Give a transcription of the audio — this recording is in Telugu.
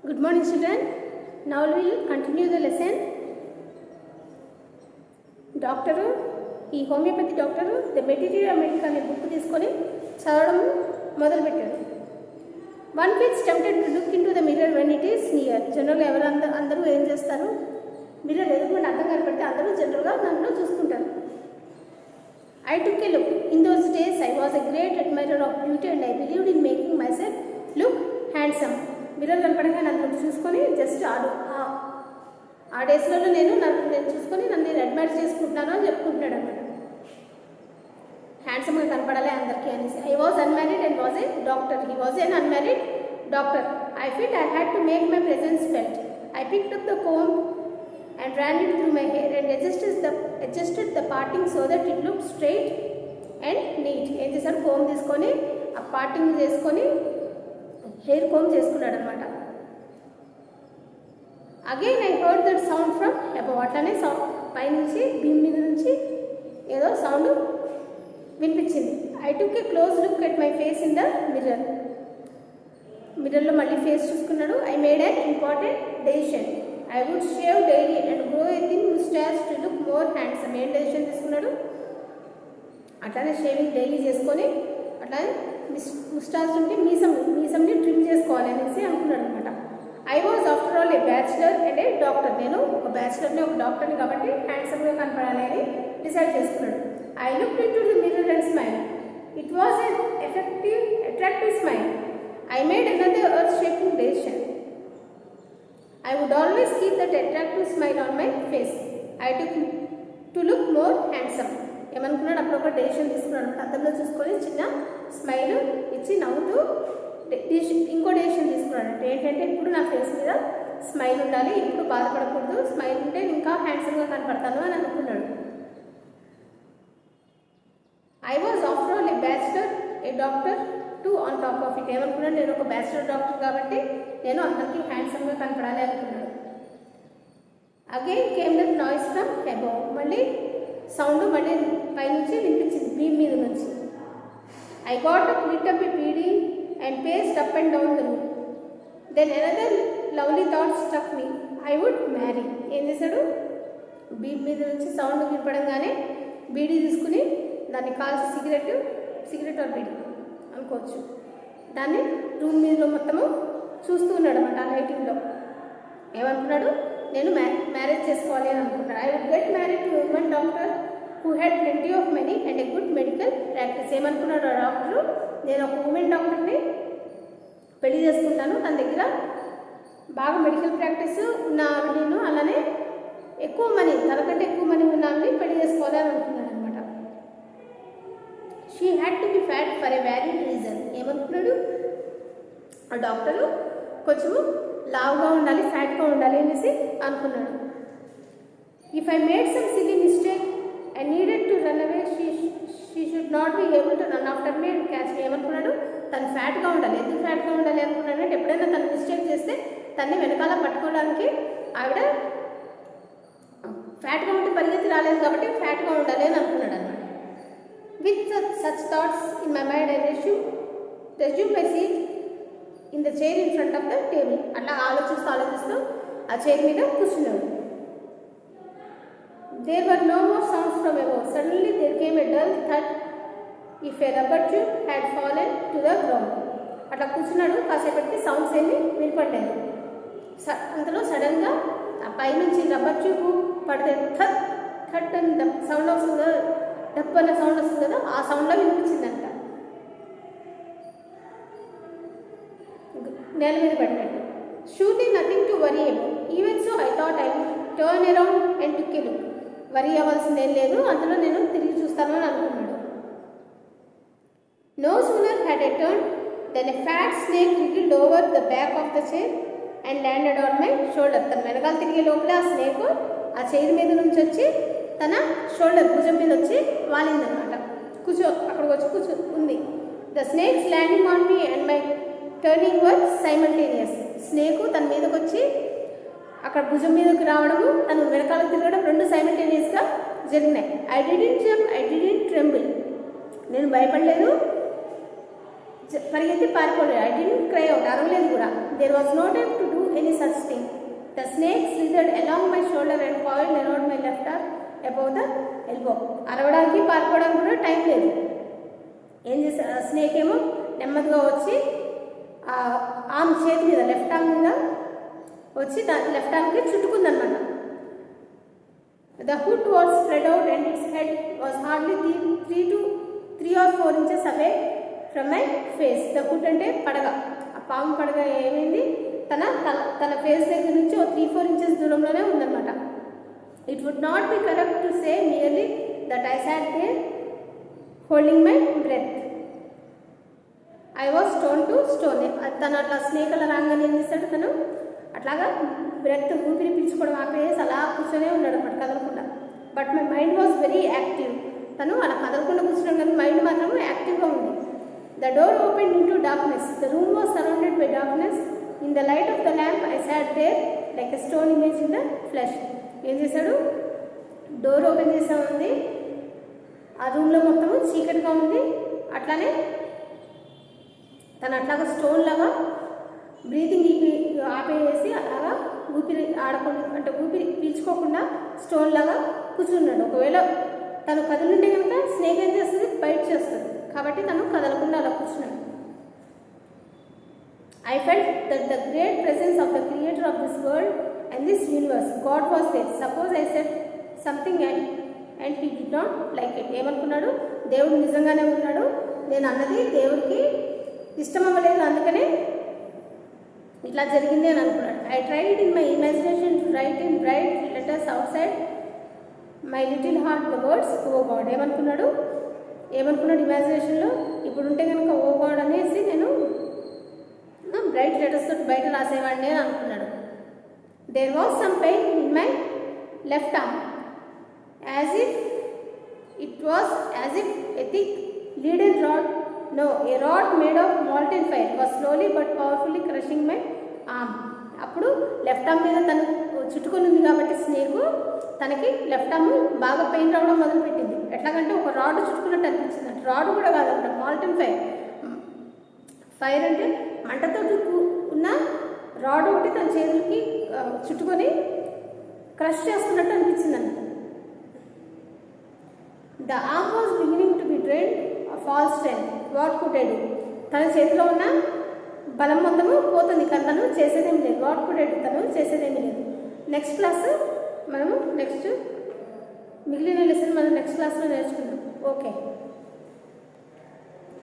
Good morning, children. Now we will continue the lesson. Doctor ఈ homeopathy doctor the material medical అనే బుక్ తీసుకొని చదవడం మొదలుపెట్టాడు. One feels tempted to look into the mirror when it is near. జనరల్గా అందరూ ఏం చేస్తారు, మిర్రర్ ఎదుగుండి అర్థం కనపడితే అందరూ జనరల్గా దాంట్లో చూసుకుంటారు. I took a look. In those days I was a great admirer of beauty and I believed in making myself look handsome. Mirror కనపడగా నన్ను చూసుకొని జస్ట్ ఆ డేస్లలో నేను చూసుకొని నన్ను అడ్మైర్ చేసుకుంటున్నాను అని చెప్పుకుంటున్నాడు అనమాట. హ్యాండ్సమ్గా కనపడాలి అందరికీ అనేసి. I was unmarried and was a doctor. He was an unmarried doctor. I feel I had to make my presence felt. I picked up the comb and ran it through my hair and adjusted the parting so that it looked straight and neat. ఏం చేశారు, కోమ్ తీసుకొని ఆ పార్టింగ్ చేసుకొని హెయిర్ కోమ్ చేసుకున్నాడు అనమాట. Again I heard that sound from above. అట్లానే పైనుంచి బీమ్ మీద నుంచి ఏదో సౌండ్ వినిపించింది. I took a close look at my face in the mirror. మిర్రర్లో మళ్ళీ ఫేస్ చూసుకున్నాడు. I made an important decision. I would shave daily and grow a thin mustache to look more handsome. ఏం డెసిషన్ తీసుకున్నాడు, అట్లానే షేవింగ్ డైలీ చేసుకొని అట్లానే ముస్టాచ్ ఉంటే మీసంని ట్రిమ్ చేసుకోవాలి అనేసి అనుకున్నాడు అనమాట. I was after all a bachelor and A doctor. నేను ఒక బ్యాచిలర్ని ఒక డాక్టర్ని కాబట్టి హ్యాండ్సమ్గా కనపడాలి అని డిసైడ్ చేసుకున్నాడు. I looked in to the mirror and smile. It was an attractive smile. I made another earth shaking decision. I would always keep that attractive smile on my face. I took to look more handsome. ఏమనుకున్నాడు, అప్పుడు ఒక డెసిషన్ తీసుకున్నాడు అనమాట. అద్దంలో చూసుకొని చిన్న స్మైల్ ఇచ్చి నవ్వుతూ ఇంకో డెసిషన్ తీసుకున్నాడు. అంటే ఏంటంటే ఇప్పుడు నా ఫేస్ మీద స్మైల్ ఉండాలి, ఇప్పుడు బాధపడకూడదు, స్మైల్ ఉంటే ఇంకా హ్యాండ్సమ్గా కనపడతాను అని అనుకున్నాడు. I was after all a bachelor a doctor too on top of it. ఏమనుకున్నాడు, నేను ఒక బ్యాచిలర్ డాక్టర్ కాబట్టి నేను అందరికీ హ్యాండ్సమ్గా కనపడాలి అనుకున్నాడు. Again came that noise from above. మళ్ళీ సౌండ్ మళ్ళీ పైనుంచి వినిపించింది, బీమ్ మీద నుంచి. I got up, lit up a beedi and paced up and down the room. Then another lovely thought struck me. I would marry. ఏం చేశాడు, బీమ్ మీద నుంచి సౌండ్ వినపడంగానే బీడీ తీసుకుని దాన్ని కాల్చి సిగరెట్ ఆర్ బీడీ అనుకోవచ్చు, దాన్ని రూమ్ మీదలో మొత్తము చూస్తూ ఉన్నాడు అనమాట. ఆ లైటింగ్లో ఏమనుకున్నాడు, నేను మ్యారేజ్ చేసుకోవాలి అని అనుకుంటాడు. I would get married to women doctor who had plenty of money and a good medical practice. ఏమనుకున్నాడు ఆ డాక్టరు, నేను ఒక ఉమెన్ డాక్టర్ని పెళ్లి చేసుకుంటాను, తన దగ్గర బాగా మెడికల్ ప్రాక్టీస్ ఉన్న నేను, అలానే ఎక్కువ మనీ, తనకంటే ఎక్కువ మనీ ఉన్న ఆమెని పెళ్లి చేసుకోవాలి అని అనుకున్నాడు అనమాట. She had to be fat for a valid reason. ఏమనుకున్నాడు ఆ డాక్టరు, కొంచెము లావుగా ఉండాలి, ఫ్యాట్గా ఉండాలి అనేసి అనుకున్నాడు. If I made some silly mistake I needed to run away she should not be able to run after me and catch me. ఏమనుకున్నాడు, తను ఫ్యాట్గా ఉండాలి. ఎందుకు ఫ్యాట్గా ఉండాలి అనుకున్నాడంటే ఎప్పుడైనా తను మిస్టేక్ చేస్తే తన్ని వెనకాల పట్టుకోవడానికి ఆవిడ ఫ్యాట్గా ఉంటే పరిగెత్తి రాలేదు కాబట్టి ఫ్యాట్గా ఉండాలి అని అనుకున్నాడు అనమాట. With such thoughts in my mind I resume my seat in the chair in front of the table. అట్లా ఆలోచిస్తూ ఆ చైర్ మీద కూర్చున్నాడు. There were no more sounds from above. Suddenly there came a dull thud if a rubber tube had fallen to the ground. అట్లా కూర్చున్నాడు, కాసేపటికి సౌండ్స్ ఏమీ వినపడలేదు. అంతలో సడన్గా ఆ పైనుంచి రబ్బర్ ట్యూబ్ పడితే థడ్ థడ్ అని సౌండ్ వస్తుంది కదా, డబ్బు అన్న సౌండ్ వస్తుంది కదా, ఆ సౌండ్లో వినిపించిందంట. నేల మీద పడినట్టు. Surely nothing to worry about. Even so I thought I would turn around and took a look. Worry అవ్వాల్సిందేం లేదు, అందులో నేను తిరిగి చూస్తాను అని అనుకున్నాడు. No sooner had I turn than a fat snake wriggled over the back of the chair and landed on my shoulder. తన వెనకాల తిరిగే లోపల ఆ స్నేక్ ఆ చైర్ మీద నుంచి వచ్చి తన షోల్డర్, భుజం మీద వచ్చి వాలిందనమాట. అక్కడికి వచ్చి ఉంది. The snakes landing on me and my turning were simultaneous. Snake తన మీదకి వచ్చి అక్కడ భుజం మీదకి రావడము, తను వెనకాలకు తిరగడం రెండు సైమల్టేనియస్గా జరిగినాయి. I didn't jump, I didn't tremble. నేను భయపడలేదు, పరిగెత్తి పారిపోలేదు. ఐ డిడెంట్ క్రై అవుట్, అరవలేదు కూడా. There was no time to do any such thing. The snake slithered along my shoulder and coiled around my left arm above the elbow. అరవడానికి పారిపోవడానికి కూడా టైం లేదు. ఏం చేసా, స్నేక్ ఏమో నెమ్మదిగా వచ్చి ఆర్మ్ చేతి మీద లెఫ్ట్ ఆర్మ్ మీద వచ్చి left ఆర్మ్కి చుట్టుకుందనమాట. The hood was spread out and its head was hardly 3 or 4 inches away from my face. The hood అంటే పడగ, ఆ పాము పడగ ఏమైంది, తన ఫేస్ దగ్గర నుంచి 3-4 inches దూరంలోనే ఉందన్నమాట. It would not be correct to say merely that I sat there holding my breath. I was stone to stone. తను అట్లా స్నేక్ అలా రాగానే ఏం చేస్తాడు, తను అట్లాగా బ్రెత్ ఊపిరి పీల్చుకోవడం ఆపేసి అలా కూర్చొనే ఉన్నాడు అనమాట, కదలకుండా. But my mind was very active. తను అలా కదలకుండా కూర్చున్నాడు కానీ మైండ్ మాత్రం యాక్టివ్గా ఉంది. The door open into darkness. The room was surrounded by darkness. In the light of the lamp I sat there like a stone image in the flesh. ఏం చేశాడు, డోర్ ఓపెన్ చేసా ఉంది, ఆ రూమ్లో మొత్తము చీకటిగా ఉంది. అట్లానే తను అట్లాగా స్టోన్ లాగా బ్రీతింగ్ ఆపేసి అలాగా ఊపిరి ఆడకుండా, అంటే ఊపిరి పీల్చుకోకుండా స్టోన్ లాగా కూర్చున్నాడు. ఒకవేళ తను కదులుంటే కనుక స్నేక్ ఏం చేస్తుంది, బైట్ చేస్తుంది. కాబట్టి తను కదలకుండా అలా కూర్చున్నాడు. I felt that the great presence of the creator of this world and this universe, God was there. Suppose I said something and he did not like it. ఏమనుకున్నాడు, దేవుడు నిజంగానే ఉన్నాడు, నేను అన్నది దేవుడికి ఇష్టం అవ్వలేదు, అందుకనే ఇట్లా జరిగింది అని అనుకున్నాడు. I tried in my imagination to write in bright letters outside my little heart the words, oh God. ఏమనుకున్నాడు ఇమాజినేషన్లో, ఇప్పుడు ఉంటే కనుక ఓ గాడ్ అనేసి నేను బ్రైట్ లెటర్స్ తోటి బయట రాసేవాడిని అని అనుకున్నాడు. There was some pain in my left arm as if a thick leaded rod, no, a rod made of molten fire was slowly but powerfully crushing my arm. అప్పుడు లెఫ్ట్ ఆర్మ్ మీద తను చుట్టుకొని ఉంది కాబట్టి స్నేక్ తనకి లెఫ్ట్ ఆర్మ్ బాగా పెయిన్ రావడం మొదలుపెట్టింది. ఎట్లాగంటే ఒక రాడ్ చుట్టుకున్నట్టు అనిపించింది. అంటే రాడ్ కూడా కాదంట, మాల్టెన్ ఫైర్ అంటే మంటతో ఉన్న రాడ్ ఒకటి తన చేతులకి చుట్టుకొని క్రష్ చేస్తున్నట్టు అనిపించింది అన్నమాట. The arm was beginning to be drained of all strength. What could I do? తన చేతిలో ఉన్న బలం మొత్తము పోతుంది కానీ తను చేసేదేమి లేదు. What could I do? తను చేసేదేమి లేదు. నెక్స్ట్ క్లాస్ మనము మిగిలిన లెసన్ మనం నెక్స్ట్ క్లాస్లో నేర్చుకుందాం. ఓకే.